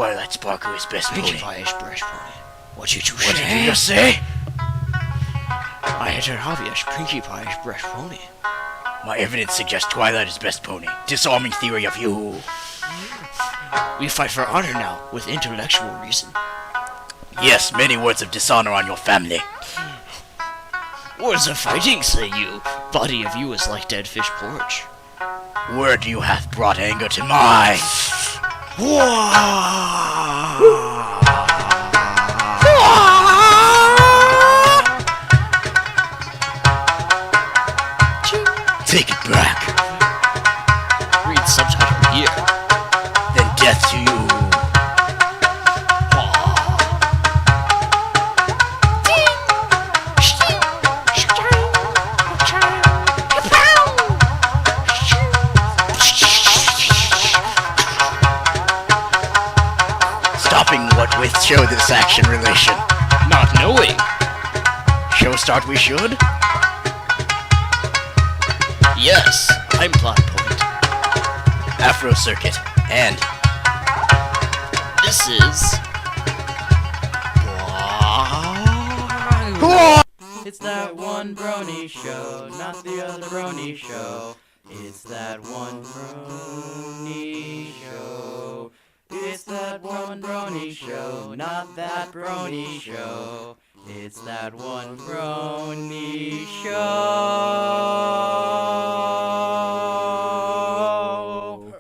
Twilight Sparkle is best pony. Pinkie Pie is best pony. What did you What did you just say? I had an obvious Pinkie Pie is best pony. My evidence suggests Twilight is best pony. Disarming theory of you. We fight for honor now, with intellectual reason. Yes, many words of dishonor on your family. Words of fighting, say you. Body of you is like dead fish porridge. Word you hath brought anger to my... Take it back. Read subtitle here. Then death to you. Stopping what with show this action relation. Not knowing. Show start we should? Yes, I'm plot point. Afro Circuit. And... This is... It's that one brony show, not the other brony show. It's that one brony show. It's that one brony show, not that brony show. It's that one brony show.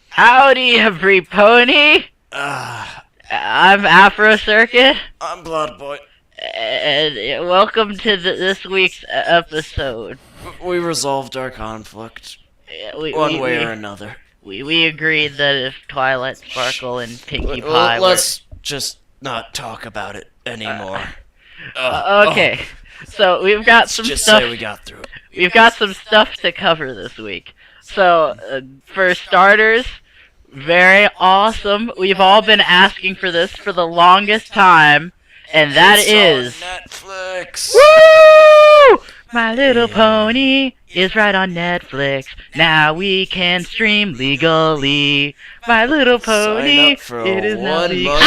Howdy, every pony. I'm Afro Circuit, I'm Blood Boy. and welcome to this week's episode. We resolved our conflict, We, one way or another. we agreed that if Twilight Sparkle and Pinkie Pie Let's just not talk about it anymore. okay, so we've got some Just stuff. say we got through it. We've got some stuff to cover this week. So, for starters, very awesome. We've all been asking for this for the longest time, and that is Netflix. Woo! My Little Pony is right on Netflix. Now we can stream legally. My Little Pony, Sign up for it is now 1 legal. month.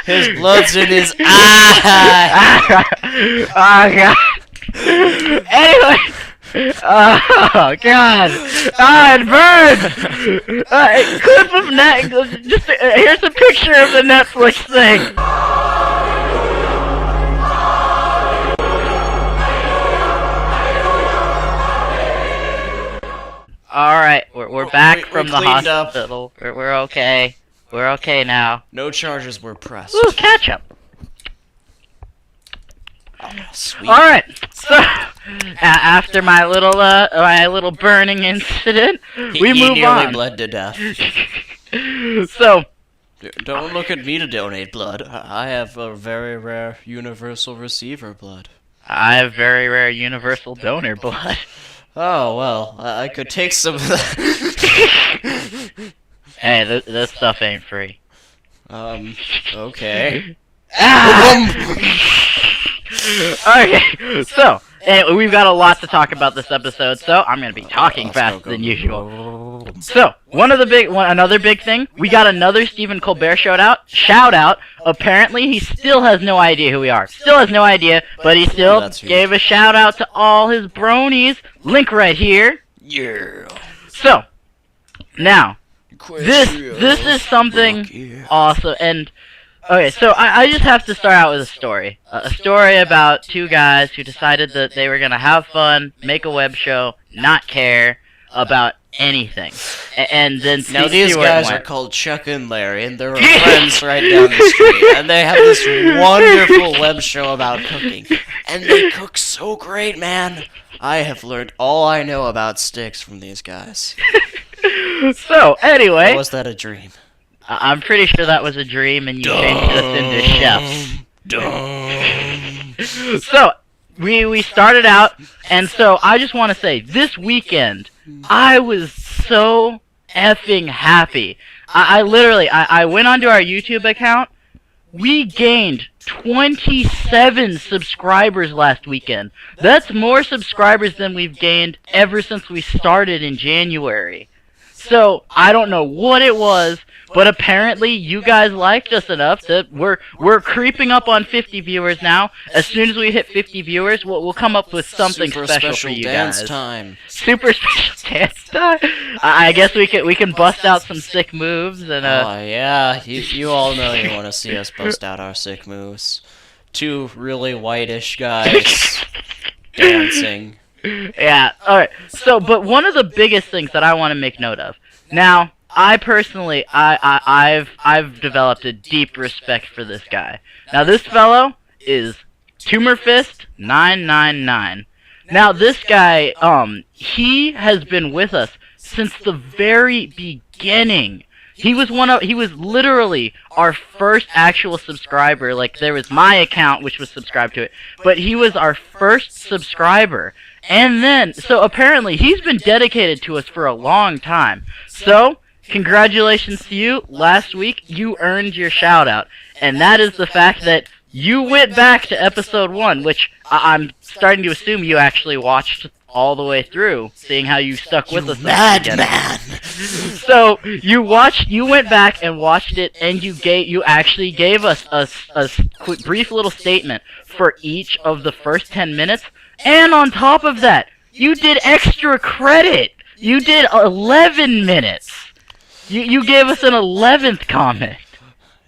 His blood's in his eye. Oh god. Anyway. Oh god. Oh, it burns. Clip of net. Just here's a picture of the Netflix thing. All right, we're back from the cleaned up. hospital. We're okay. We're okay now. No charges were pressed. Ooh, ketchup. Sweet. All right. So after my little burning incident, we move nearly on. bled to death. So Don't look at me to donate blood. I have a very rare universal receiver blood. I have very rare universal donor blood. Oh, well, I could take some of that. Hey, this stuff ain't free. Okay. Okay, so we've got a lot to talk about this episode, so I'm gonna be talking faster than usual. So another big thing, we got another Stephen Colbert shout out. Apparently, he still has no idea who we are. Still has no idea, but he still That's huge. gave a shout out to all his bronies. Link right here. Yeah. So now this is something awesome, and okay, so I just have to start out with a story. A story about two guys who decided that they were going to have fun, make a web show, not care about anything. And then Now see these where it guys are went. called Chuck and Larry, and they're friends right down the street, and they have this wonderful web show about cooking. And they cook so great, man. I have learned all I know about sticks from these guys. So, anyway, Or was that a dream? I'm pretty sure that was a dream and you changed us into chefs. So, we started out, and so I just want to say, this weekend, I was so effing happy. I literally went onto our YouTube account. We gained 27 subscribers last weekend. That's more subscribers than we've gained ever since we started in January. So I don't know what it was, but apparently you guys liked us enough that we're creeping up on 50 viewers now. As soon as we hit 50 viewers, we'll come up with something special for you dance guys. Time. Super special dance time. I guess we can bust out some sick moves and Oh yeah, you all know you want to see us bust out our sick moves. Two really whitish guys dancing. Yeah, alright. So, but one of the biggest things that I want to make note of. Now, I personally, I've developed a deep respect for this guy. Now, this fellow is TumorFist999. Now, this guy, he has been with us since the very beginning. He was literally our first actual subscriber. Like, there was my account, which was subscribed to it, but he was our first subscriber. And then, so apparently, he's been dedicated to us for a long time. So, congratulations to you. Last week, you earned your shout-out. And that is the fact that you went back to episode 1, which I'm starting to assume you actually watched all the way through, seeing how you stuck with us. Madman! So you went back and watched it, and you actually gave us a quick, brief little statement for each of the first 10 minutes, and on top of that, you did extra credit. You did 11 minutes. You gave us an 11th comment.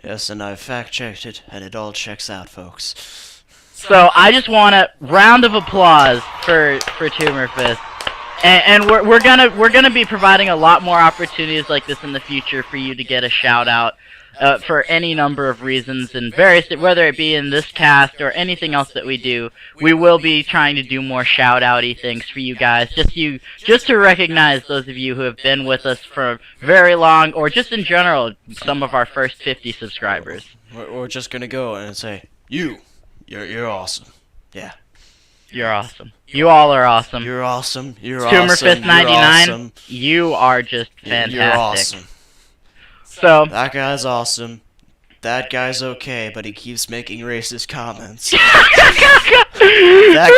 Yes, and I fact-checked it, and it all checks out, folks. So I just want a round of applause for TumorFist, and we're gonna be providing a lot more opportunities like this in the future for you to get a shout out for any number of reasons and various, whether it be in this cast or anything else that we do. We will be trying to do more shout outy things for you guys, just to recognize those of you who have been with us for very long, or just in general some of our first 50 subscribers. We're just gonna go and say You're awesome. Yeah. You're awesome. You all are awesome. You're awesome. You're TumorFist99, awesome. you are just fantastic. You're awesome. So that guy's awesome. That guy's okay, but he keeps making racist comments. That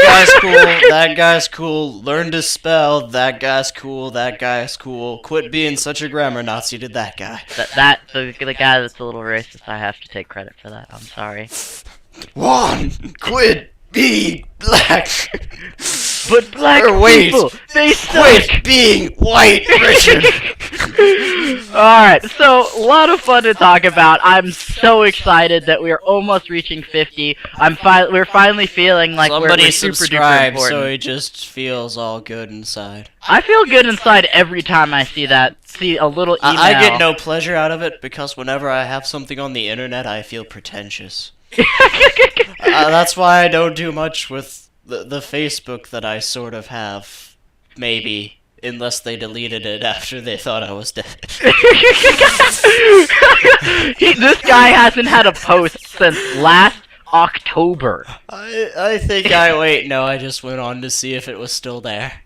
guy's cool. That guy's cool. Learn to spell. That guy's cool. That guy's cool. Quit being such a grammar Nazi to that guy. The guy that's a little racist, I have to take credit for that. I'm sorry. Juan, quit being black. But black people, they suck. Quit being white, Richard. Alright, so a lot of fun to talk about. I'm so excited that we're almost reaching 50. We're finally feeling like we're super duper important. So he just feels all good inside. I feel good inside every time I see a little email. I get no pleasure out of it because whenever I have something on the internet, I feel pretentious. That's why I don't do much with the Facebook that I sort of have, maybe, unless they deleted it after they thought I was dead. This guy hasn't had a post since last October. I just went on to see if it was still there.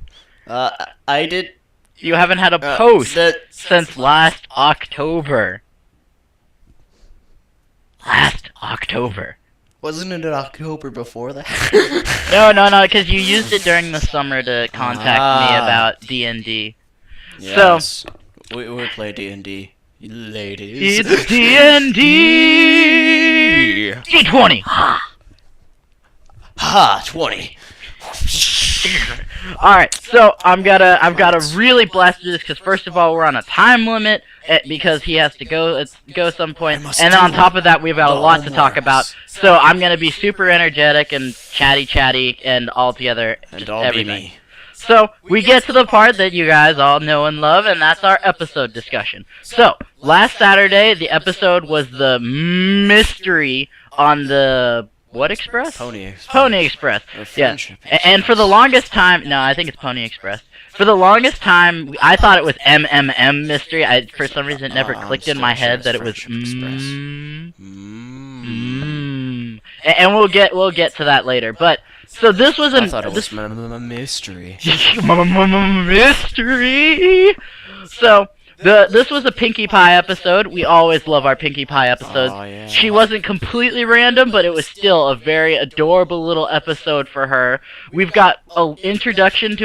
I did. You haven't had a post since last October. Last October. Wasn't it in October before that? No, because you used it during the summer to contact me about D&D. Yes, so we play D&D, ladies. It's D&D. D20. Ha, 20. Alright, so I've gotta really blast through this because first of all we're on a time limit because he has to go some point, and then on top of that we've got a lot to talk about. So I'm gonna be super energetic and chatty and all together, just everything. So we get to the part that you guys all know and love, and that's our episode discussion. So last Saturday the episode was the mystery on the what Express? Pony Express. Pony Express. Yeah. And for the longest time, no, I think it's Pony Express. For the longest time, I thought it was MMMystery. For some reason, it never clicked in my head that it was And we'll get to that later. But so this was I thought it was mystery. Mystery. So This was a Pinkie Pie episode. We always love our Pinkie Pie episodes. Oh, yeah. She wasn't completely random, but it was still a very adorable little episode for her. We've got an introduction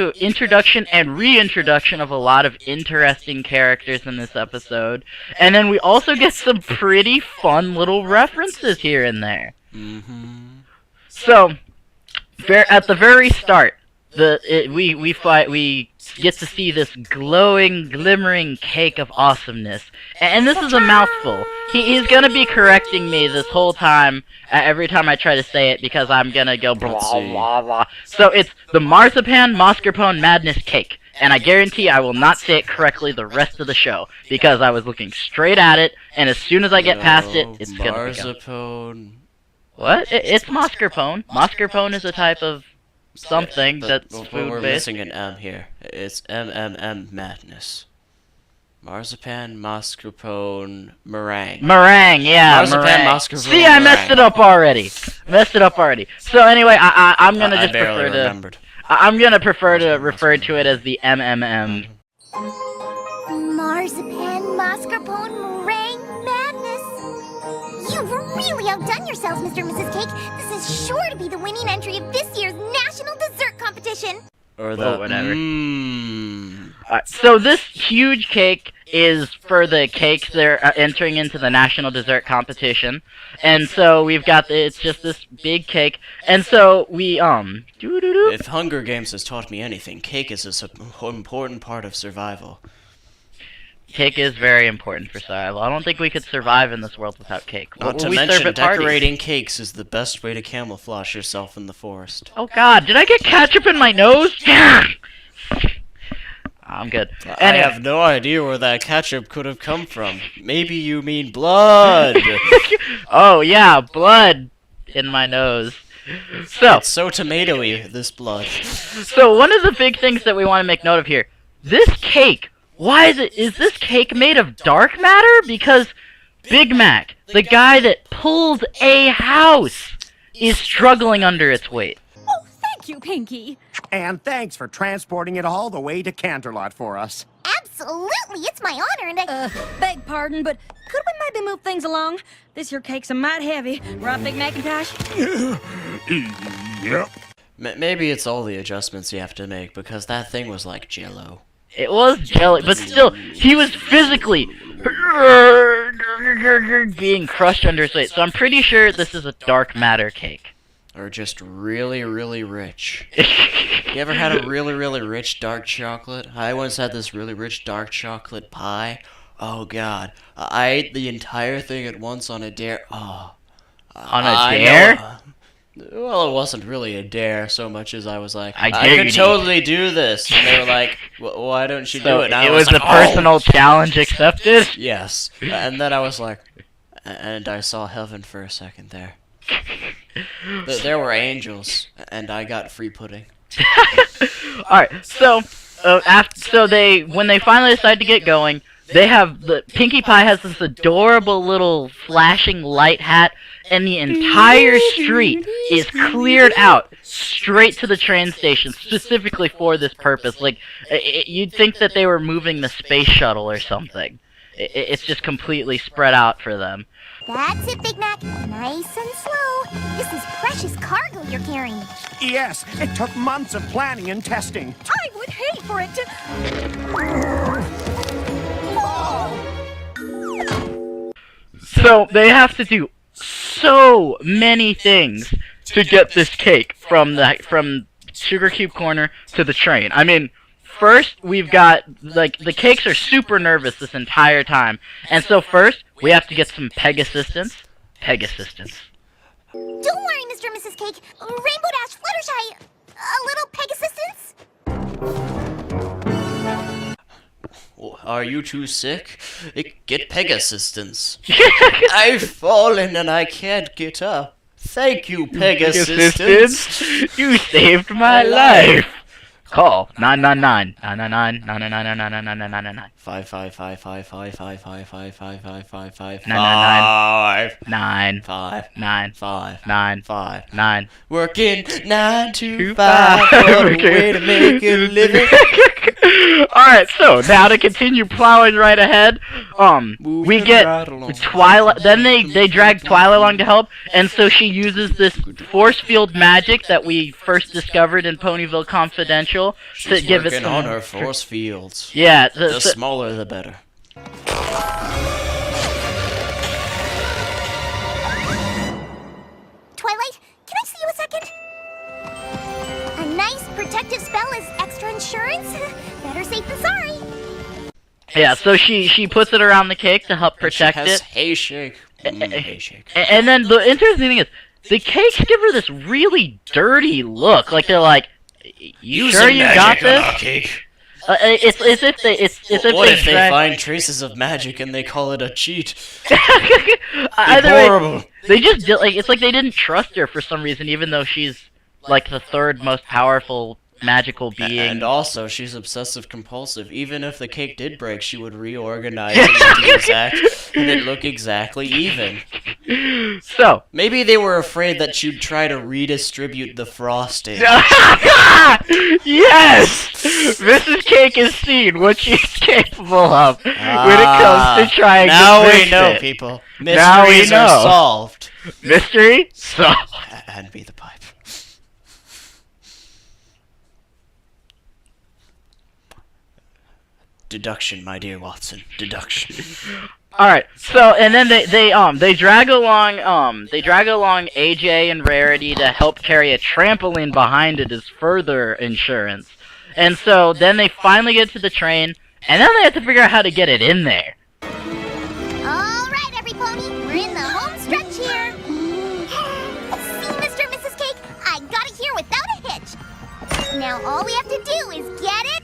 and reintroduction of a lot of interesting characters in this episode. And then we also get some pretty fun little references here and there. Mm-hmm. So, at the very start, we get to see this glowing, glimmering cake of awesomeness, and this is a mouthful. He's gonna be correcting me this whole time, every time I try to say it, because I'm gonna go blah blah blah. So it's the marzipan mascarpone madness cake, and I guarantee I will not say it correctly the rest of the show, because I was looking straight at it, and as soon as I get past it, it's gonna be Marzipone. What? It's mascarpone. Mascarpone is a type of something that's We're food-based. missing an M here. It's MMM madness. Marzipan, mascarpone, meringue. Meringue, yeah, Marzipan, meringue. mascarpone, See, I messed it up already. So anyway, I'm gonna I just barely prefer to. remembered. I'm gonna prefer to refer to it as the MMM. Marzipan, mascarpone, meringue, madness. You've really outdone yourselves, Mr. and Mrs. Cake. This is sure to be the winning entry of this year's National Dessert Competition. Or Well, whatever. Mmm. So this huge cake is for the cakes that are entering into the National Dessert Competition, and so we've got it's just this big cake, and so we If Hunger Games has taught me anything, cake is an important part of survival. Cake is very important for survival. I don't think we could survive in this world without cake. Not to We serve mention, at parties. decorating cakes is the best way to camouflage yourself in the forest. Oh God! Did I get ketchup in my nose? I'm good. I have no idea where that ketchup could have come from. Maybe you mean blood. Oh yeah, blood in my nose. So, It's so tomatoey, this blood. so one of the big things that we want to make note of here, this cake. Why is this cake made of dark matter? Because Big Mac, the guy that pulls a house, is struggling under its weight. Oh, thank you, Pinky. And thanks for transporting it all the way to Canterlot for us. Absolutely, it's my honor, and I... Beg pardon, but could we maybe move things along? This here cake's a mite heavy. Right, Big Macintosh? Yep. Maybe it's all the adjustments you have to make, because that thing was like Jell-O. It was jelly, but still, he was physically being crushed under his weight. So I'm pretty sure this is a dark matter cake. Or just really, really rich. You ever had a really, really rich dark chocolate? I once had this really rich dark chocolate pie. Oh God, I ate the entire thing at once on a dare. Oh, On a dare? Well, it wasn't really a dare so much as I was like, I I dare you could to totally do this. And they were like, why don't you do So it? And I it was like, a personal challenge accepted. Yes. And then I was like, and I saw heaven for a second there. There were angels, and I got free pudding. Alright, so when they finally decide to get going, they have Pinkie Pie has this adorable little flashing light hat, and the entire street is cleared out straight to the train station, specifically for this purpose. Like, you'd think that they were moving the space shuttle or something. It's just completely spread out for them. That's it, Big Mac. Nice and slow. This is precious cargo you're carrying. Yes, it took months of planning and testing. I would hate for it to... So they have to do so many things to get this cake from Sugar Cube Corner to the train. I mean, first we've got the cakes are super nervous this entire time, and so first we have to get some peg assistance. Peg assistance. Don't worry, Mr. and Mrs. Cake. Rainbow Dash, Fluttershy, a little peg assistance? Are you too sick? Get peg assistance. I've fallen and I can't get up. Thank you, peg assistance. You saved my life. Call 999-999-999-999-999. 5555555555555 999 5 9 5 9 5 9. Working 9 to 5. 5. What a way to make a living. Alright, so now to continue plowing right ahead, we get Twilight. Then they drag Twilight along to help, and so she uses this force field magic that we first discovered in Ponyville Confidential to give it some on her force fields. Yeah, The smaller the better. Twilight, can I see you a second? A nice protective spell is extra insurance. Better safe than sorry. Yeah, so she puts it around the cake to help protect it. Hey shake. Hey shake. And then the interesting thing is, the cakes give her this really dirty look. Like they're like, "You sure you got this?" It's as if they find traces of magic and they call it a cheat? Either horrible. way, they just did, like, it's like they didn't trust her for some reason, even though she's like the third most powerful magical being. And also, she's obsessive compulsive. Even if the cake did break, she would reorganize it and it'd look exactly even. So maybe they were afraid that she'd try to redistribute the frosting. Yes! Mrs. Cake has seen what she's capable of when it comes to trying now to we fix know, it. people. Now we Mysteries know. are solved. Mystery solved. Hand me the pipe. Deduction, my dear Watson. Deduction. All right. So and then they drag along AJ and Rarity to help carry a trampoline behind it as further insurance. And so then they finally get to the train, and then they have to figure out how to get it in there. All right, every pony, we're in the home stretch here. See, Mr. and Mrs. Cake, I got it here without a hitch. Now all we have to do is get it in.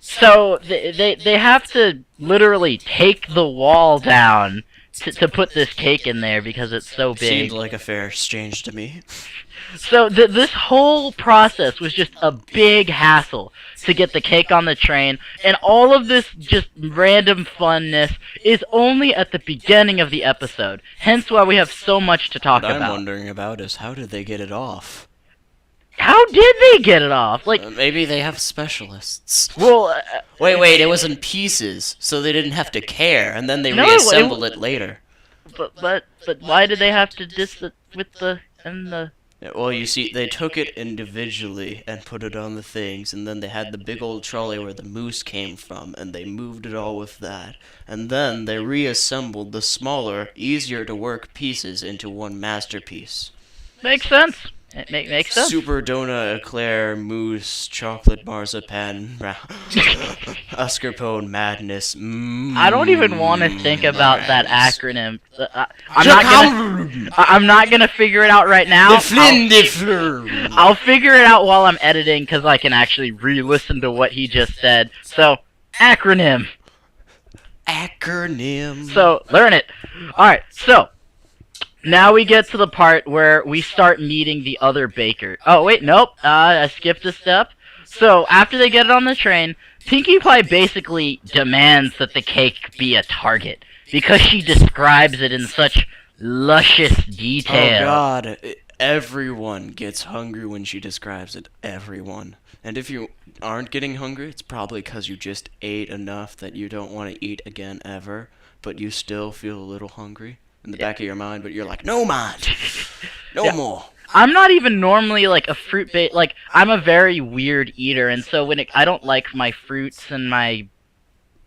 So they have to literally take the wall down to put this cake in there because it's so big. Seemed like a fair exchange to me. So this whole process was just a big hassle to get the cake on the train, and all of this just random funness is only at the beginning of the episode. Hence why we have so much to talk What about. I'm wondering about is how did they get it off? How did they get it off? Like maybe they have specialists. Well, wait, it was in pieces, so they didn't have to care, and then they No, reassembled it later. But why did they have to dis it with the and the? Yeah, well, you see, they took it individually and put it on the things, and then they had the big old trolley where the moose came from, and they moved it all with that. And then they reassembled the smaller, easier to work pieces into one masterpiece. Makes sense. It makes sense. Super Donut, Eclair, Mousse, Chocolate Marzipan, Mascarpone Madness. I don't even want to think about that acronym. I'm not gonna figure it out right now. I'll figure it out while I'm editing because I can actually re-listen to what he just said. So, acronym. So, learn it. Alright, so now we get to the part where we start meeting the other baker. Oh, wait, nope. I skipped a step. So, after they get it on the train, Pinkie Pie basically demands that the cake be a target, because she describes it in such luscious detail. Oh god, everyone gets hungry when she describes it. Everyone. And if you aren't getting hungry, it's probably because you just ate enough that you don't want to eat again ever, but you still feel a little hungry in the back of your mind, but you're like, no mind, no more. I'm not even normally like a fruit-based, like, I'm a very weird eater, and so when I don't like my fruits and my,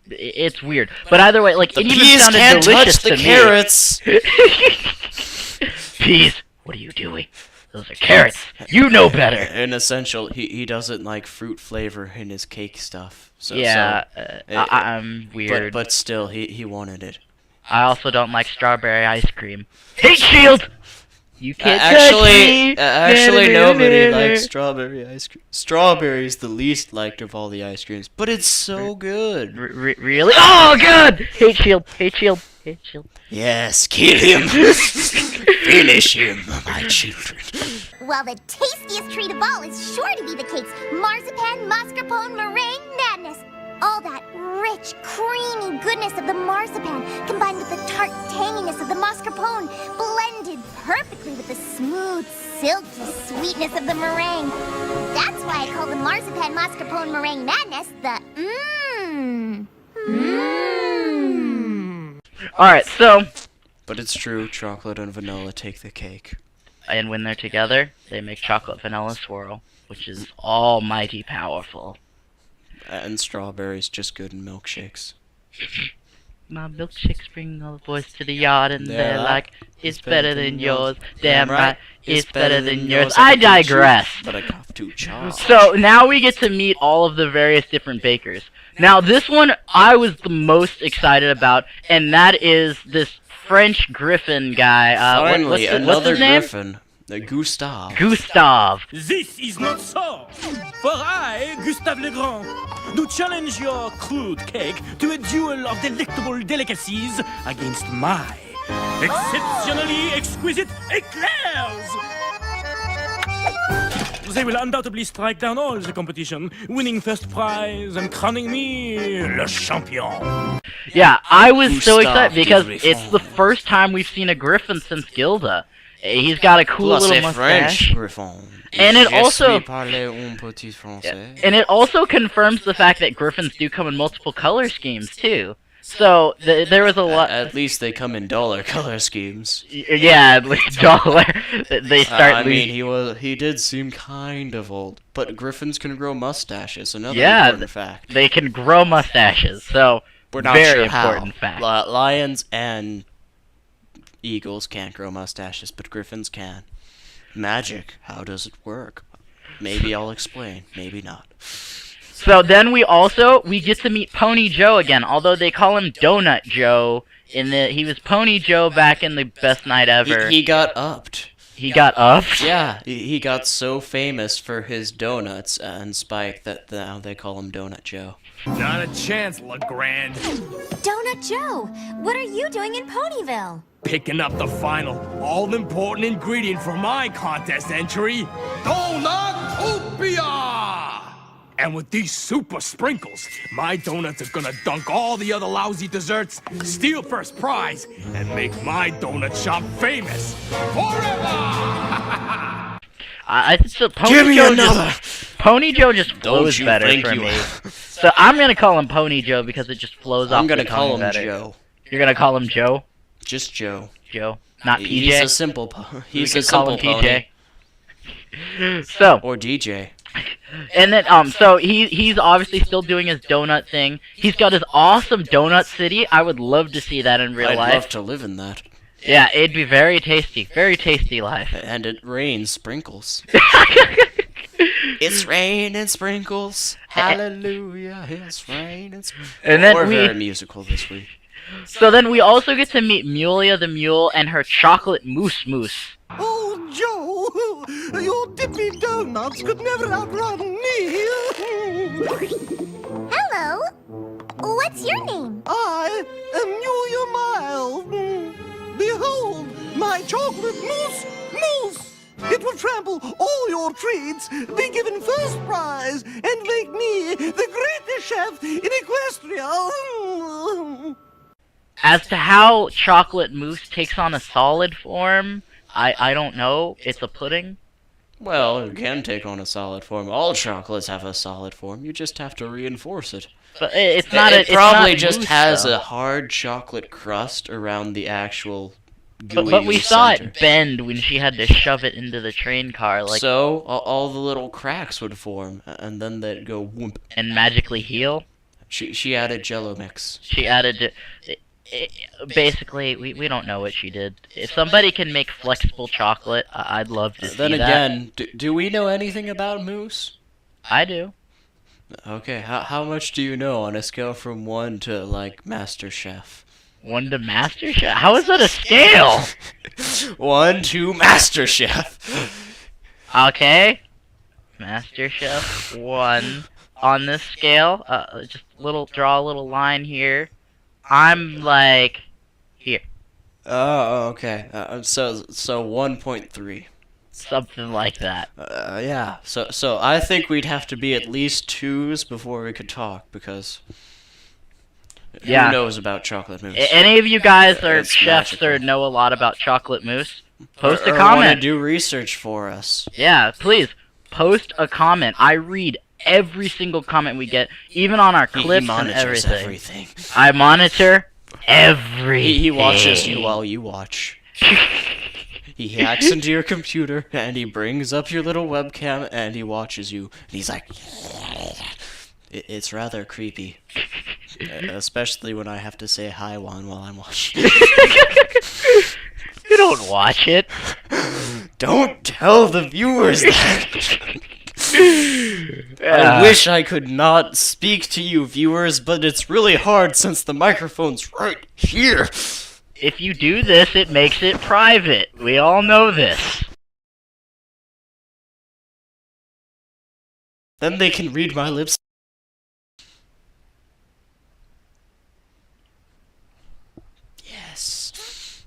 it's weird. But either way, like, The it even peas sounded can't delicious touch the to carrots. me. Peas, what are you doing? Those are carrots. You know better. In essential, he doesn't like fruit flavor in his cake stuff. So, Yeah, I'm weird. But still, he wanted it. I also don't like strawberry ice cream. Hate shield! You can't touch me! Actually, nobody likes strawberry ice cream. Strawberry's the least liked of all the ice creams, but it's so good. Really? Oh, good! Hate shield! Hate shield! Yes, kill him. Finish him, my children. Well, the tastiest treat of all is sure to be the cake's marzipan, mascarpone, meringue madness. All that rich, creamy goodness of the marzipan combined with the tart tanginess of the mascarpone, blended perfectly with the smooth, silky sweetness of the meringue. That's why I call the marzipan, mascarpone, meringue madness the Alright, so... But it's true, chocolate and vanilla take the cake. And when they're together, they make chocolate vanilla swirl, which is almighty powerful. And strawberries just good in milkshakes. My milkshakes bring all the boys to the yard, and They're they're like, it's better than yours. Damn Damn right, it's better than yours. I digress. But I have to charge. So now we get to meet all of the various different bakers. Now this one I was the most excited about, and that is this French Griffin guy. Finally, what's another his name? Griffin. Gustave. Gustave. This is not so. For I, Gustave Legrand, do challenge your crude cake to a duel of delectable delicacies against my exceptionally exquisite eclairs. They will undoubtedly strike down all the competition, winning first prize and crowning me le champion. Yeah, I was so Gustave excited because de it's the first time we've seen a Griffin since Gilda. He's got a cool Plus little a mustache. French Griffon. And it Je also- suis parler un petit français. And it also confirms the fact that Griffins do come in multiple color schemes too. So there was a lot. At least they come in dollar color schemes. Yeah, at least dollar. They start. I mean, he did seem kind of old, but Griffins can grow mustaches. Another Yeah, important fact. they can grow mustaches. So We're not very sure how. important fact. Lions and eagles can't grow mustaches, but griffins can. Magic. How does it work? Maybe I'll explain. Maybe not. So then we get to meet Pony Joe again, although they call him Donut Joe. He was Pony Joe back in the Best Night Ever. He got upped. He got upped. Yeah, he got so famous for his donuts and Spike that now they call him Donut Joe. Not a chance, LeGrand. Donut Joe, what are you doing in Ponyville? Picking up the final, all-important ingredient for my contest entry, Donutopia! And with these super sprinkles, my donuts are gonna dunk all the other lousy desserts, steal first prize, and make my donut shop famous forever! I so Pony Give me Joe another. Pony Joe just flows you better think for you me. are. So I'm gonna call him Pony Joe because it just flows off I'm gonna the call tongue him better. Joe. You're gonna call him Joe? Just Joe. Joe, not He's PJ. a simple he's We a could call simple him pony. PJ. So, Or DJ. and then so he's obviously still doing his donut thing. He's got his awesome donut city. I would love to see that in real I'd life. love to live in that. Yeah, it'd be very tasty life. And it rains sprinkles. It's rain and sprinkles. Hallelujah. It's rain and sprinkles. And then We're we very musical this week. so then we also get to meet Mulia the Mule and her chocolate moose. Oh, Joe, your dippy donuts could never outrun me. Hello. What's your name? I am Mulia Miles. Behold, my chocolate mousse. It will trample all your treats, be given first prize, and make me the greatest chef in Equestria. As to how chocolate mousse takes on a solid form, I don't know. It's a pudding. Well, it can take on a solid form. All chocolates have a solid form. You just have to reinforce it. But it's not. It probably not just mousse, has though. a hard chocolate crust around the actual gooey But we saw center. it bend when she had to shove it into the train car, like, So all the little cracks would form, and then they'd go whoomp. and magically heal. She added Jello mix. She added. Basically, we don't know what she did. If somebody can make flexible chocolate, I'd love to see Then that. again, do we know anything about mousse? I do. Okay, how much do you know on a scale from 1 to, like, Master Chef? 1 to Master Chef? How is that a scale? 1 to Master Chef. Okay. Master Chef 1 on this scale. Just draw a little line here. I'm like Oh, okay. So 1.3. Something like that. Yeah. So I think we'd have to be at least 2s before we could talk, because Yeah. who knows about chocolate mousse? Any of you guys are It's chefs magical. or know a lot about chocolate mousse? Post a Or comment. want to do research for us? Yeah, please post a comment. I read every single comment we get, even on our He clips and monitors everything. I monitor everything. He watches you while you watch. He hacks into your computer and he brings up your little webcam and he watches you. And he's like, it's rather creepy, especially when I have to say hi while I'm watching. You don't watch it. Don't tell the viewers that. I wish I could not speak to you, viewers, but it's really hard since the microphone's right here. If you do this, it makes it private. We all know this. Then they can read my lips. Yes.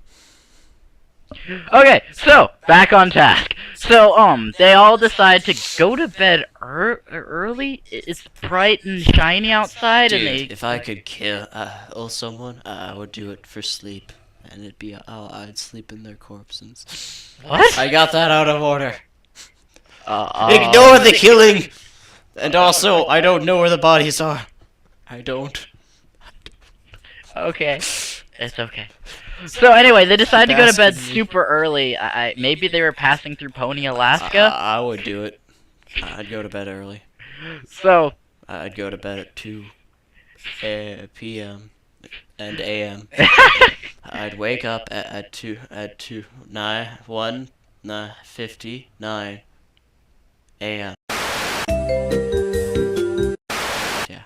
Okay, so back on task. So they all decide to go to bed early. It's bright and shiny outside, Dude, and they. if I could kill someone, I would do it for sleep, and it'd be I'd sleep in their corpses. What? I got that out of order. Ignore Ignore the killing, and also I don't know where the bodies are. I don't. Okay, it's okay. So anyway, they decide to go to bed Bastard. super early. Maybe they were passing through Pony, Alaska. I would do it. I'd go to bed early. So I'd go to bed at 2 p.m. and a.m. I'd wake up at 1:59 a.m. Yeah.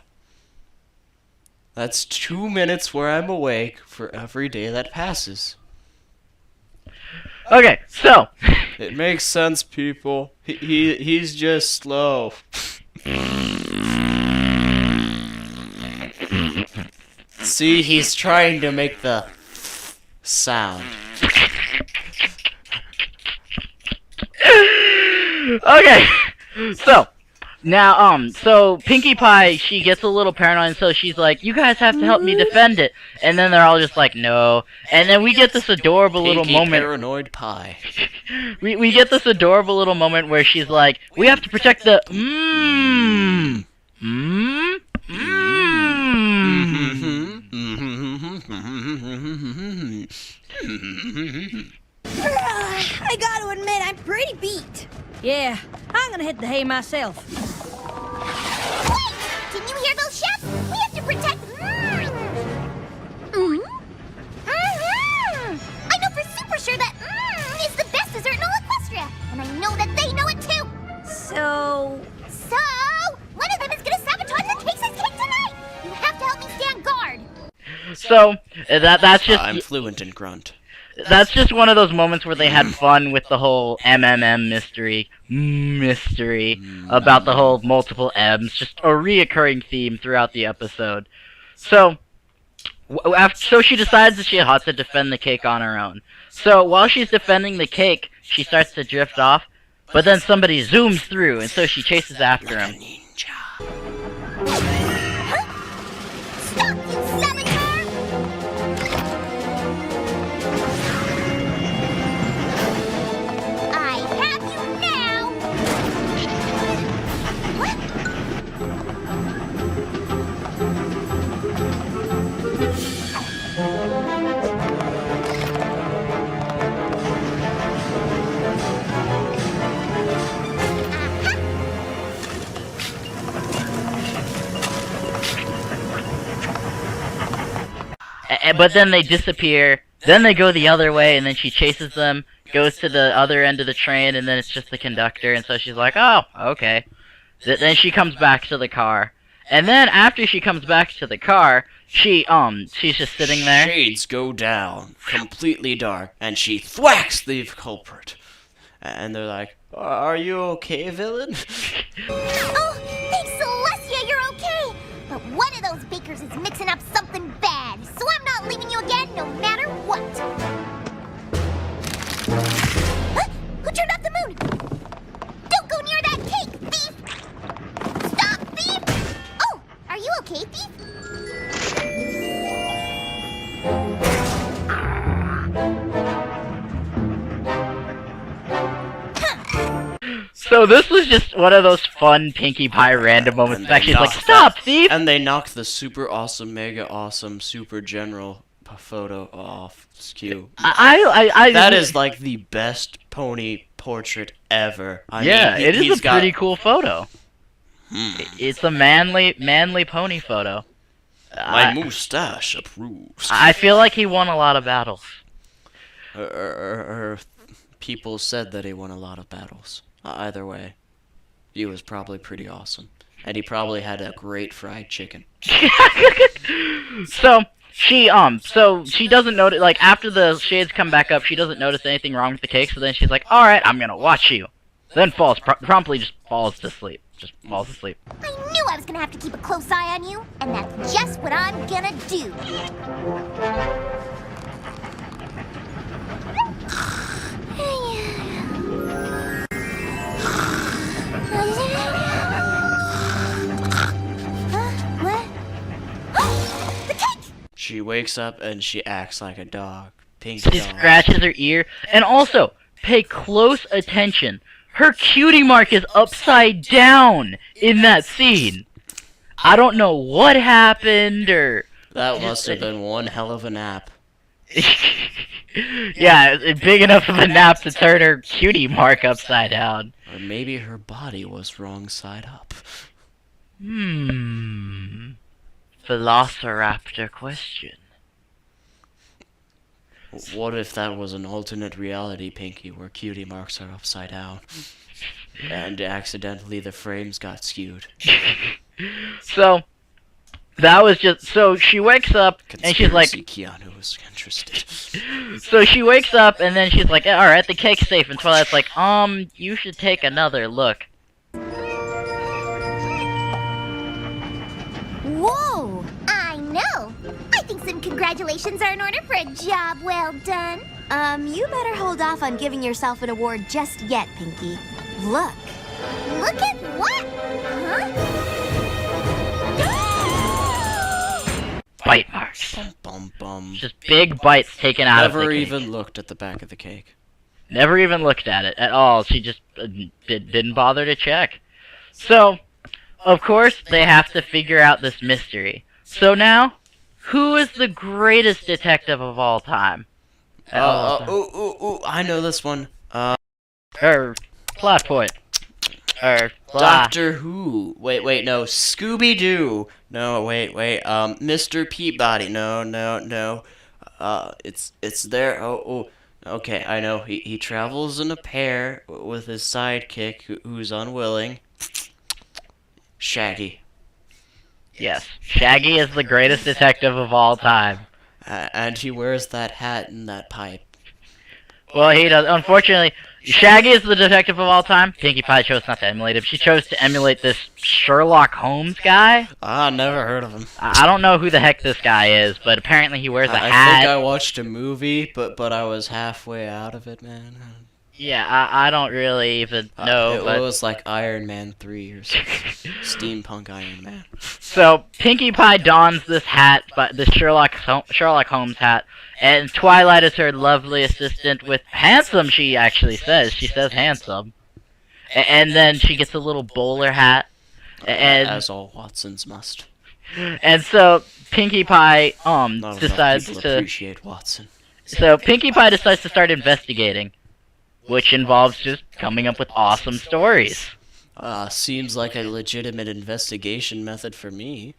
That's 2 minutes where I'm awake for every day that passes. okay, so It makes sense, people. He's just slow. See, he's trying to make the sound. okay, so now so Pinkie Pie, she gets a little paranoid, and so she's like, "You guys have to help me defend it." And then they're all just like, "No." And then we get this adorable little Pinkie moment. Paranoid Pie. We get this adorable little moment where she's like, "We have to protect the I gotta admit, I'm pretty beat. Yeah, I'm gonna hit the hay myself. Wait! Can you hear those chefs? We have to protect. I know for super sure that is the best dessert in all Equestria, and I know that they know it too. So, One of them is gonna sabotage the cakes I cake tonight. You have to help me stand guard. So that's just I'm fluent in grunt. that's just one of those moments where they had fun with the whole mystery about the whole multiple M's, just a reoccurring theme throughout the episode. So so she decides that she has to defend the cake on her own. So while she's defending the cake, she starts to drift off, but then somebody zooms through, and so she chases after him. Stop, you saboteur! I have you now! What? But then they disappear, then they go the other way, and then she chases them, goes to the other end of the train, and then it's just the conductor, and so she's like, "Oh, okay." Then she comes back to the car. And then after she comes back to the car, she's just sitting there. Shades go down, completely dark, and she thwacks the culprit. And they're like, "Are you okay, villain?" Oh, thanks, Celestia, you're okay. But one of those bakers is mixing up something bad, so I'm not leaving you again no matter what. Huh? Who turned off the moon? Don't go near that cake, thief! Stop, thief! Oh, are you okay, thief? So this was just one of those fun Pinkie Pie random moments. And Actually, they like, knocked stop, thief! And they knocked the super awesome, mega awesome, super general photo off skew. That That is like the best pony portrait ever. I yeah, mean, it is he's a got- pretty cool photo. It's a manly pony photo. My moustache approves. I feel like he won a lot of battles. People said that he won a lot of battles. Either way, he was probably pretty awesome. And he probably had a great fried chicken. So she doesn't notice, like, after the shades come back up, she doesn't notice anything wrong with the cake, so then she's like, alright, I'm gonna watch you. Then promptly just falls asleep. I knew I was gonna have to keep a close eye on you, and that's just what I'm gonna do. What? The cake! She wakes up and she acts like a dog. Pink She dog. scratches her ear, and also, pay close attention. Her cutie mark is upside down in that scene. I don't know what happened, or... That must have been one hell of a nap. Yeah, big enough of a nap to turn her cutie mark upside down. Or maybe her body was wrong side up. Velociraptor question. What if that was an alternate reality, Pinky, where cutie marks are upside down? And accidentally the frames got skewed. So, that was just... So, she wakes up, and she's like... Keanu was interested. So she wakes up, and then she's like, alright, the cake's safe. And Twilight's like, you should take another look. Whoa! I know! I think some congratulations are in order for a job well done. You better hold off on giving yourself an award just yet, Pinky. Look. Look at what? Bite marks. Bum bum. Just big bites taken out of the Never cake. even looked at the back of the cake. Never even looked at it at all. She just didn't bother to check. So, of course, they have to figure out this mystery. So now, who is the greatest detective of all time? I know this one. Plot point. Blah. Doctor Who. Wait, no. Scooby-Doo. No, wait. Mr. Peabody. No. It's there. Okay, I know. He travels in a pair with his sidekick who's unwilling. Shaggy. Yes, Shaggy is the greatest detective of all time. And he wears that hat and that pipe. Well, he does. Unfortunately, Shaggy is the detective of all time. Pinkie Pie chose not to emulate him. She chose to emulate this Sherlock Holmes guy. Never heard of him. I don't know who the heck this guy is, but apparently he wears a hat. I think I watched a movie, but I was halfway out of it, man. Yeah, I don't really even know. It was like Iron Man 3 or something. Steampunk Iron Man. So Pinkie Pie dons this hat, this Sherlock Holmes hat, and Twilight is her lovely assistant with handsome. She actually says. She says handsome, and then she gets a little bowler hat, and as all Watsons must. And so Pinkie Pie Not decides people to appreciate Watson. So Pinkie Pie decides to start investigating, which involves just coming up with awesome stories. Seems like a legitimate investigation method for me.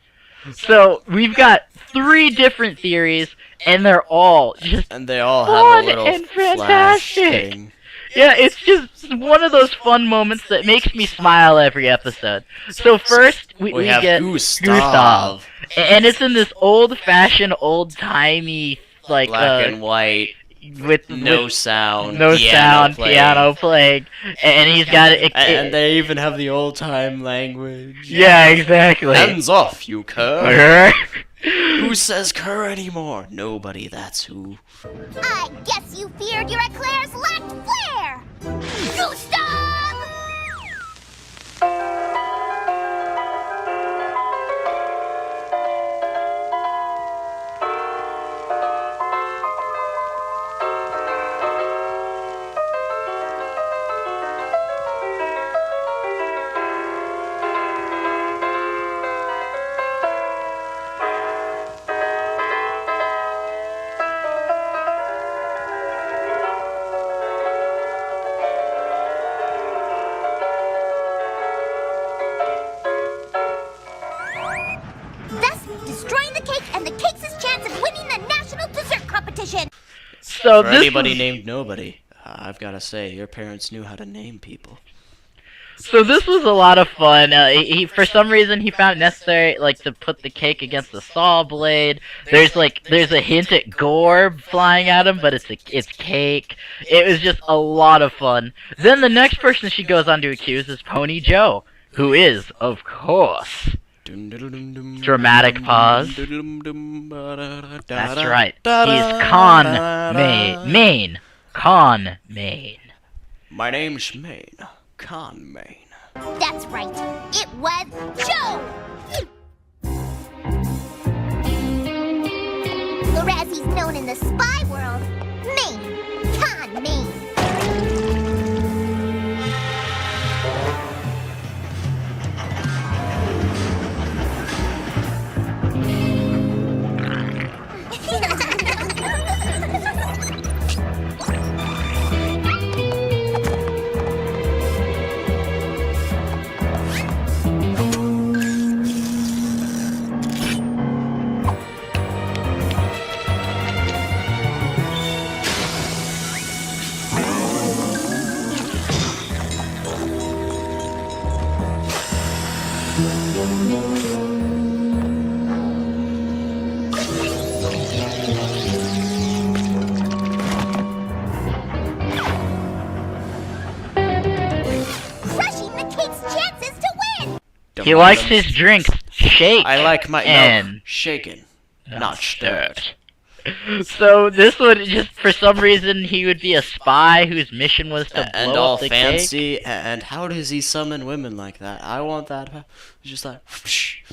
So we've got 3 different theories, and they're all just And they all fun have a little and flash fantastic. thing. Yeah, it's just one of those fun moments that makes me smile every episode. So first, we have get Gustav. And it's in this old-fashioned, old-timey, like, Black and white, with no sound, piano playing, and he's got it. And they even have the old-time language. Yeah, exactly. Hands off, you cur. Uh-huh. Who says cur anymore? Nobody, that's who. I guess you feared your eclairs lacked So For this anybody was, named Nobody, I've got to say, your parents knew how to name people. So this was a lot of fun. He for some reason he found it necessary to put the cake against the saw blade. There's a hint at gore flying at him, but it's cake. It was just a lot of fun. Then the next person she goes on to accuse is Pony Joe, who is, of course, dramatic pause. That's right. He's Maine. Con Maine. My name's Maine. Con Maine. That's right. It was Joe! Or as he's known in the spy world, Maine. Con Maine. He likes his drinks shake. I like my and shaken, not stirred. So this would just for some reason he would be a spy whose mission was to And blow all up the fancy. cake. And how does he summon women like that? I want that. Just like, whoosh.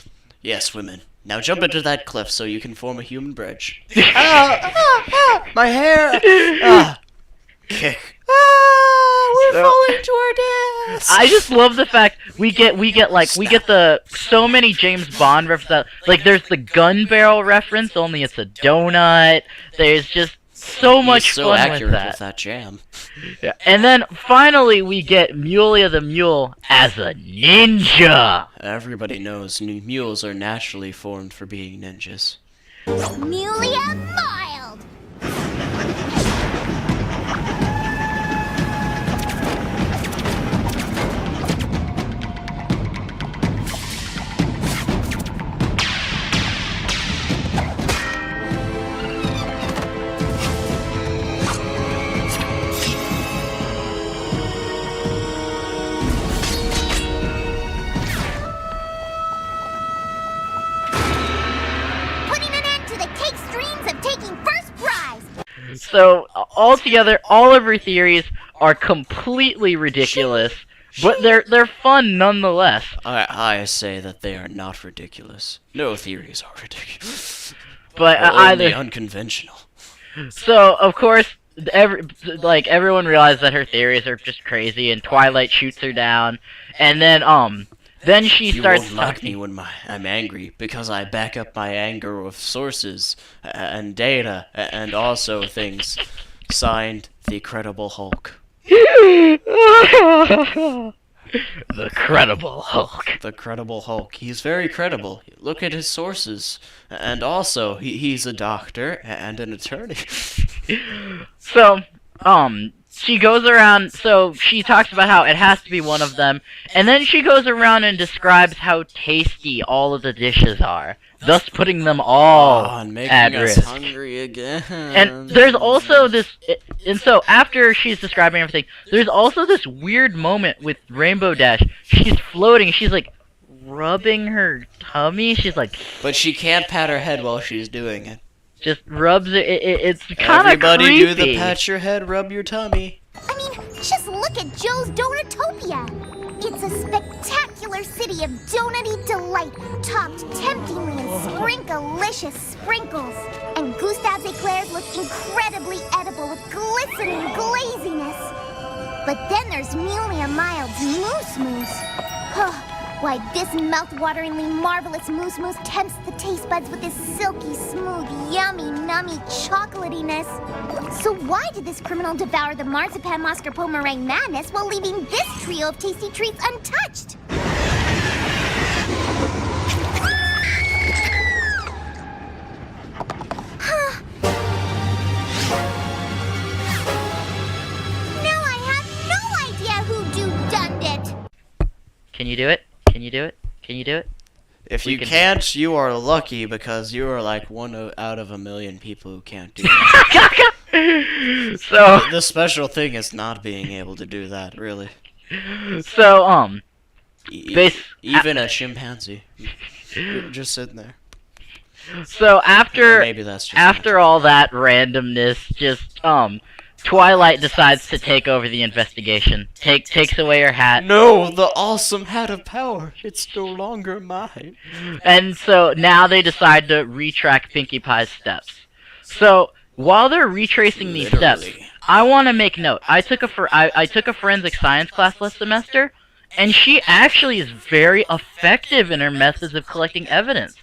Yes, women. Now jump into that cliff so you can form a human bridge. My hair. Kick. We're falling to our deaths. I just love the fact we get the so many James Bond references. Like there's the gun barrel reference, only it's a donut. There's just so much so fun accurate with that. jam. Yeah. And then finally we get Mulia the Mule as a ninja. Everybody knows mules are naturally formed for being ninjas. Mulia Mild. So, altogether, all of her theories are completely ridiculous, but they're fun nonetheless. I say that they are not ridiculous. No theories are ridiculous. But only unconventional. So, of course, everyone realized that her theories are just crazy, and Twilight shoots her down, and then she starts. You won't like me when I'm angry, because I back up my anger with sources and data and also things. Signed, the Credible Hulk. The Credible Hulk. The Credible Hulk. He's very credible. Look at his sources. And also, he's a doctor and an attorney. So, she goes around, so she talks about how it has to be one of them, and then she goes around and describes how tasty all of the dishes are, thus putting them all and making at us risk. hungry again. And there's also this, and so after she's describing everything, there's also this weird moment with Rainbow Dash. She's floating, she's like rubbing her tummy, she's like... But she can't pat her head while she's doing it. Just rubs it. It's kind of creepy. Everybody do the pat your head, rub your tummy. I mean, just look at Joe's Donutopia. It's a spectacular city of donut-y delight, topped temptingly in sprinkalicious sprinkles. And Gustave's eclairs look incredibly edible with glistening glaziness. But then there's Mulia Mild's Moose Moose. Why, this mouth-wateringly marvelous Moose Moose tempts the taste buds with this silky, smooth, yummy, nummy chocolatiness. So why did this criminal devour the marzipan mascarpone meringue madness while leaving this trio of tasty treats untouched? Can you do it? Can you do it? Can you do it? If We you can- can't, you are lucky because you are like out of a million people who can't do that. So, The special thing is not being able to do that, really. so, Base- Even a chimpanzee. Just sitting there. So Or after maybe that's just after all that randomness, just Twilight decides to take over the investigation. Takes away her hat, No, the awesome hat of power. It's no longer mine. and so now they decide to retrack Pinkie Pie's steps. So while they're retracing these steps, Literally. I want to make note. I took a forensic science class last semester, and she actually is very effective in her methods of collecting evidence.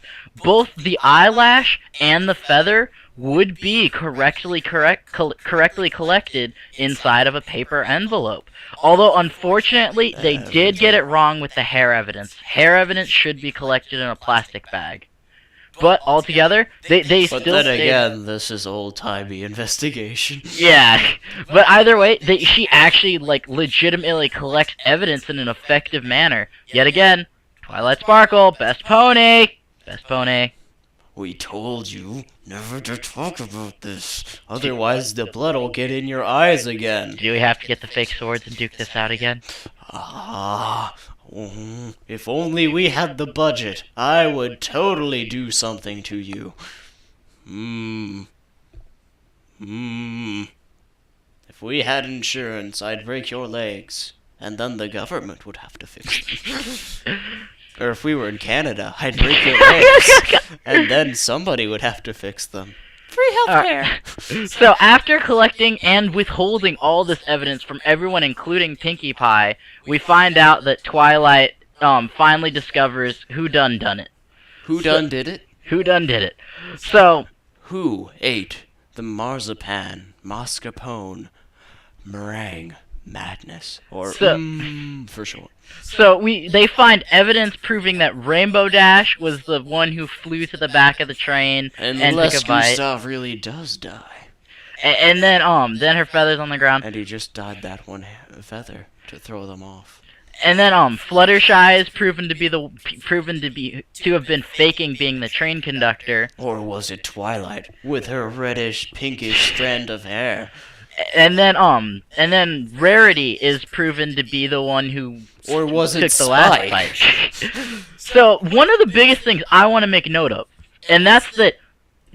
Both the eyelash and the feather would be correctly collected inside of a paper envelope. Although, unfortunately, they did get it wrong with the hair evidence. Hair evidence should be collected in a plastic bag. But altogether, they But still then stayed- again, this is old-timey investigation. Yeah, but either way, she actually, like, legitimately collects evidence in an effective manner. Yet again, Twilight Sparkle, best pony! Best pony. We told you never to talk about this. Otherwise, the blood will get in your eyes again. Do we have to get the fake swords and duke this out again? If only we had the budget, I would totally do something to you. If we had insurance, I'd break your legs, and then the government would have to fix them. Or if we were in Canada, I'd break your legs, and then somebody would have to fix them. Free healthcare. So after collecting and withholding all this evidence from everyone, including Pinkie Pie, we find out that Twilight finally discovers who done it. Who done did it? Who done did it? So Who ate the marzipan, mascarpone, meringue, madness, or for short. So they find evidence proving that Rainbow Dash was the one who flew to the back of the train and Unless took a bite. Gustav really does die. And then her feathers on the ground. And he just dyed that one feather to throw them off. And then Fluttershy is proven to have been faking being the train conductor. Or was it Twilight with her reddish pinkish strand of hair? And then Rarity is proven to be the one who Or was took it the last Spike? bite. So one of the biggest things I want to make note of, and that's that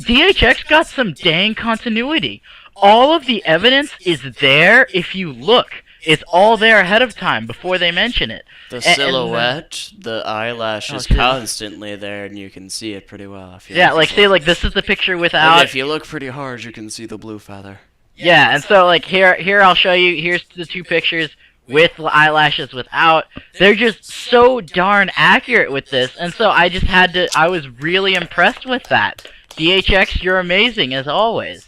DHX got some dang continuity. All of the evidence is there if you look. It's all there ahead of time before they mention it. The silhouette, the eyelash is dude. constantly there, and you can see it pretty well. If you Yeah, look like for say it. like this is the picture And without. if you look pretty hard, you can see the blue feather. Yeah, and so like here I'll show you. Here's the two pictures with eyelashes without. They're just so darn accurate with this, and so I was really impressed with that. DHX, you're amazing as always.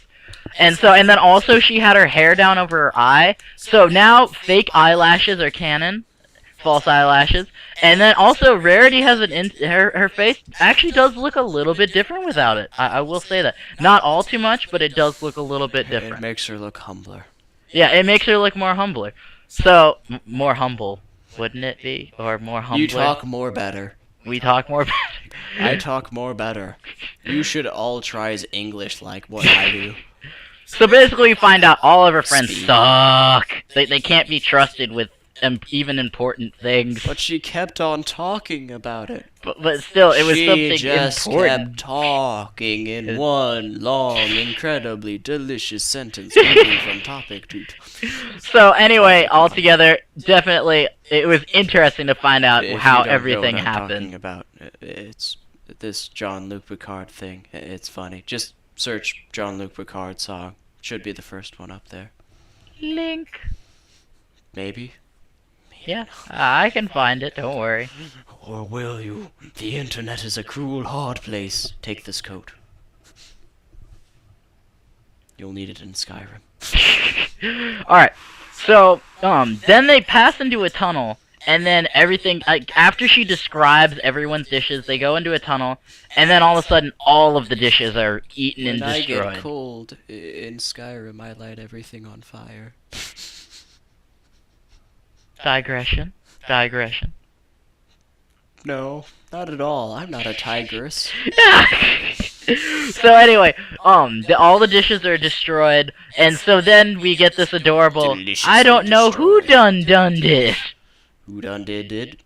And then also she had her hair down over her eye, so now fake eyelashes are canon, false eyelashes. And then also Rarity has her face actually does look a little bit different without it. I will say that. Not all too much, but it does look a little bit It different. makes her look humbler. Yeah, it makes her look more humbler. So, more humble, wouldn't it be? Or more humbler? You talk more better. We talk more better. I talk more better. You should all try English like what I do. So basically we find out all of her friends Speed. suck. They can't be trusted with even important things. But she kept on talking about it. But still, it was She something just important. kept talking in one long, incredibly delicious sentence, moving from topic to topic. So anyway, altogether, definitely, it was interesting to find out If you how don't know everything what I'm happened. talking about, it's this Jean-Luc Picard thing. It's funny. Just search Jean-Luc Picard song. Should be the first one up there. Link. Maybe. Yeah, I can find it, don't worry. Or will you? The internet is a cruel, hard place. Take this coat. You'll need it in Skyrim. Alright, so, then they pass into a tunnel, and then everything, after she describes everyone's dishes, they go into a tunnel, and then all of a sudden, all of the dishes are eaten and When I destroyed. get cold in Skyrim, I light everything on fire. Digression. No, not at all. I'm not a tigress. So anyway, all the dishes are destroyed, and so then we get this adorable, Deliciously I don't know who destroyed. done this. Who done did?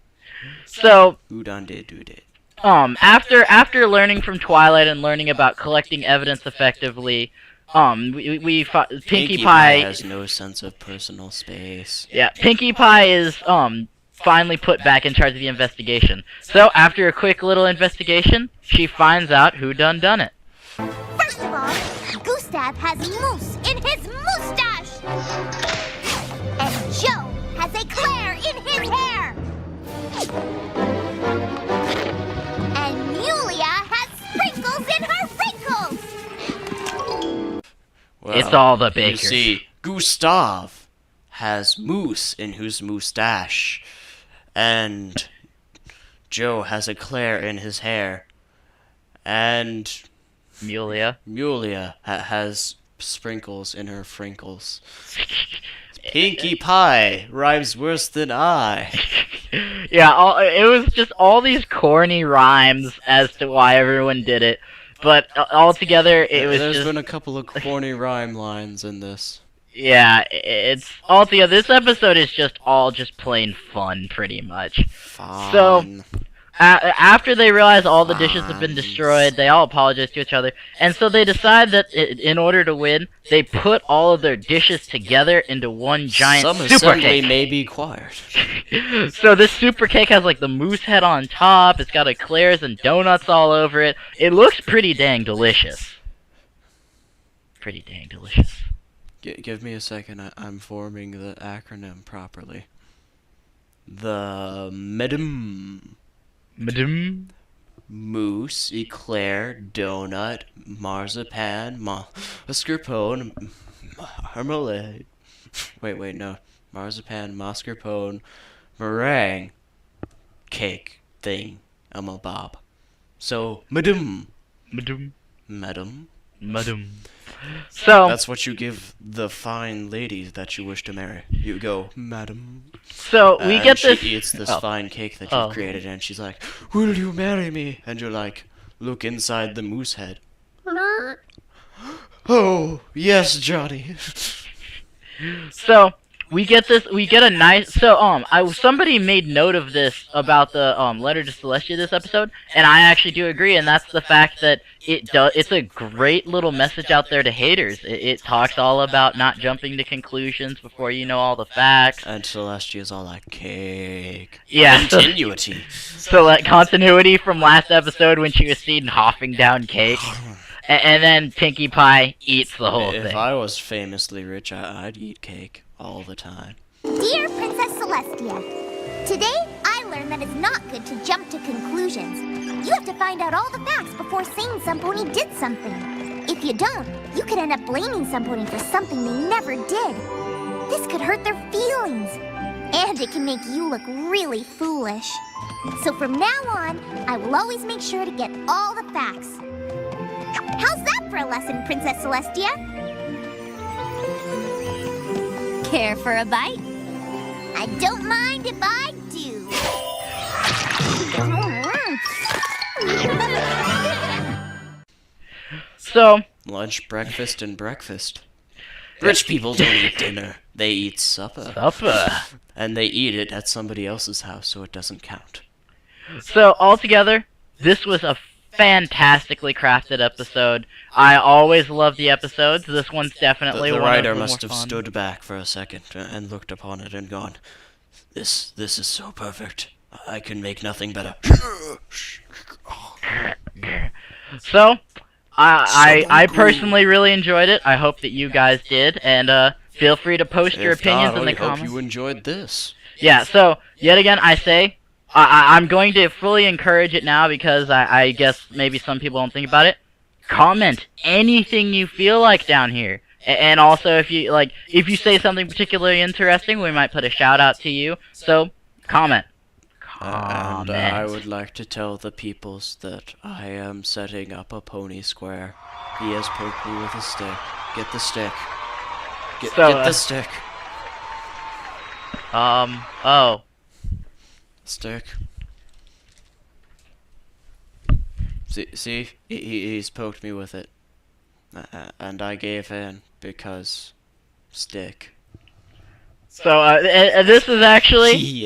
So, Who done did? after learning from Twilight and learning about collecting evidence effectively, Pinkie Pie has no sense of personal space. Yeah, Pinkie Pie is finally put back in charge of the investigation. So after a quick little investigation, she finds out who done it. First of all, Gustav has mousse in his moustache! And Joe has eclair in his hair! And Yulia has sprinkles in her wrinkles! Well, It's all the you bakers. see, Gustav has mousse in his moustache, and Joe has eclair in his hair, and Yulia. has sprinkles in her frinkles. Pinkie Pie rhymes worse than I. Yeah, it was just all these corny rhymes as to why everyone did it, but altogether it was There's just... been a couple of corny rhyme lines in this. Yeah, it's altogether, this episode is just plain fun, pretty much. Fine. So, after they realize all the dishes have been destroyed, they all apologize to each other, and so they decide that in order to win, they put all of their dishes together into one giant Some super assembly cake. may be required. So this super cake has like the moose head on top, it's got eclairs and donuts all over it. It looks pretty dang delicious. Pretty dang delicious. Give me a second, I'm forming the acronym properly. The Madam Mousse, Eclair, Donut, Marzipan, Mascarpone, Marmalade. Wait, no. Marzipan, mascarpone, meringue, cake, thing, Bob. So, Madam. So That's what you give the fine ladies that you wish to marry. You go, Madam. So we And get she this. eats this Oh. fine cake that you've created, and she's like, "Will you marry me?" And you're like, look inside the moose head. Oh, yes, Johnny. So we get this. We get a nice. So somebody made note of this about the letter to Celestia this episode, and I actually do agree. And that's the fact that it's a great little message out there to haters. It talks all about not jumping to conclusions before you know all the facts. And Celestia's all like, cake. Yeah. Continuity. So like continuity from last episode when she was seen hoffing down cake. And then Pinkie Pie eats the whole If thing. I was famously rich, I'd eat cake all the time. Dear Princess Celestia, today I learned that it's not good to jump to conclusions. You have to find out all the facts before saying Sunpony did something. If you don't, you could end up blaming Sunpony for something they never did. This could hurt their feelings. And it can make you look really foolish. So from now on, I will always make sure to get all the facts. How's that for a lesson, Princess Celestia? Care for a bite? I don't mind if I do. So Lunch, breakfast, and breakfast. Rich people don't eat dinner. They eat supper. And they eat it at somebody else's house, so it doesn't count. So altogether, this was a fantastically crafted episode. I always love the episodes. This one's definitely The one writer of the must more have fun. stood back for a second and looked upon it and gone, This is so perfect. I can make nothing better. So, I personally really enjoyed it. I hope that you guys did, and feel free to post your If opinions not, in the I hope comments. you enjoyed this. Yeah, so, yet again, I say, I'm going to fully encourage it now because I guess maybe some people don't think about it. Comment anything you feel like down here. And also, if you say something particularly interesting, we might put a shout out to you. So, comment. And I would like to tell the peoples that I am setting up a pony square. He has poked me with a stick. Get the stick. Get the stick. Oh. Stick. See, he's poked me with it, and I gave in because stick. So this is actually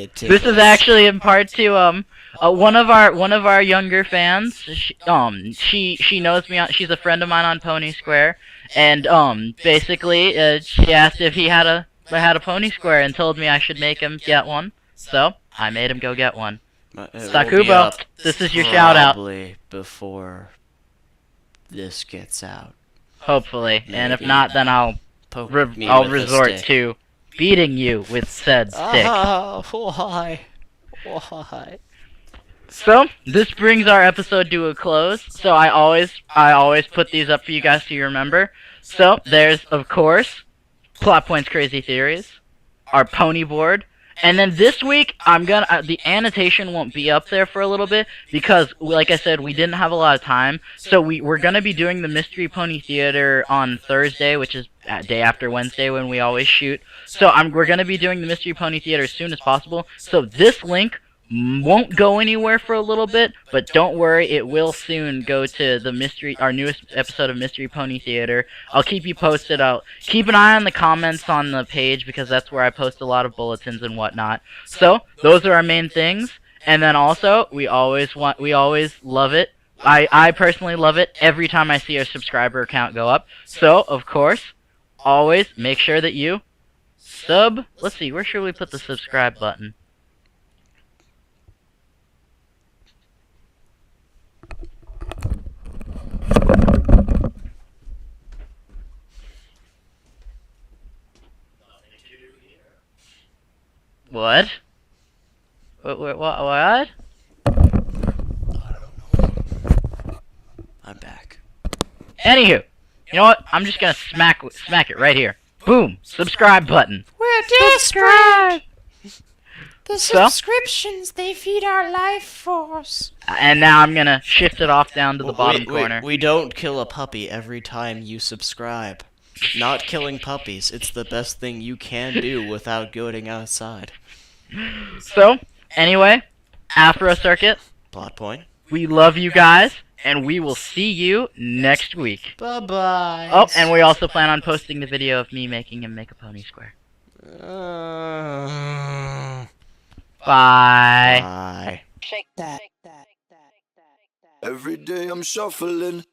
in part to one of our younger fans. She knows me. She's a friend of mine on Pony Square, and basically she asked if I had a Pony Square and told me I should make him get one. So I made him go get one. Sakubo, this is your shout out. Probably before this gets out. Hopefully, and if not, then I'll I'll resort to beating you with said stick. Why? Why? So this brings our episode to a close. So I always put these up for you guys to remember. So there's of course Plot Points Crazy Theories, our pony board, and then this week I'm gonna the annotation won't be up there for a little bit because, like I said, we didn't have a lot of time. So we're gonna be doing the Mystery Pony Theater on Thursday, which is day after Wednesday when we always shoot. So we're gonna be doing the Mystery Pony Theater as soon as possible. So this link won't go anywhere for a little bit, but don't worry, it will soon go to our newest episode of Mystery Pony Theater. I'll keep you posted. I'll keep an eye on the comments on the page because that's where I post a lot of bulletins and whatnot. So those are our main things, and then also we always love it. I personally love it every time I see our subscriber count go up. So of course, always make sure that you let's see, where should we put the subscribe button? What? What? I'm back. Anywho, you know what? I'm just gonna smack it right here. Boom! Subscribe button. We're desperate! The subscriptions, they feed our life force. And now I'm gonna shift it off down to the bottom corner. We don't kill a puppy every time you subscribe. Not killing puppies, it's the best thing you can do without going outside. So, anyway, Afro Circuit. Plot point. We love you guys, and we will see you next week. Bye-bye. Oh, and we also plan on posting the video of me making him make a pony square. Bye. Bye. Shake that. Every day I'm shuffling,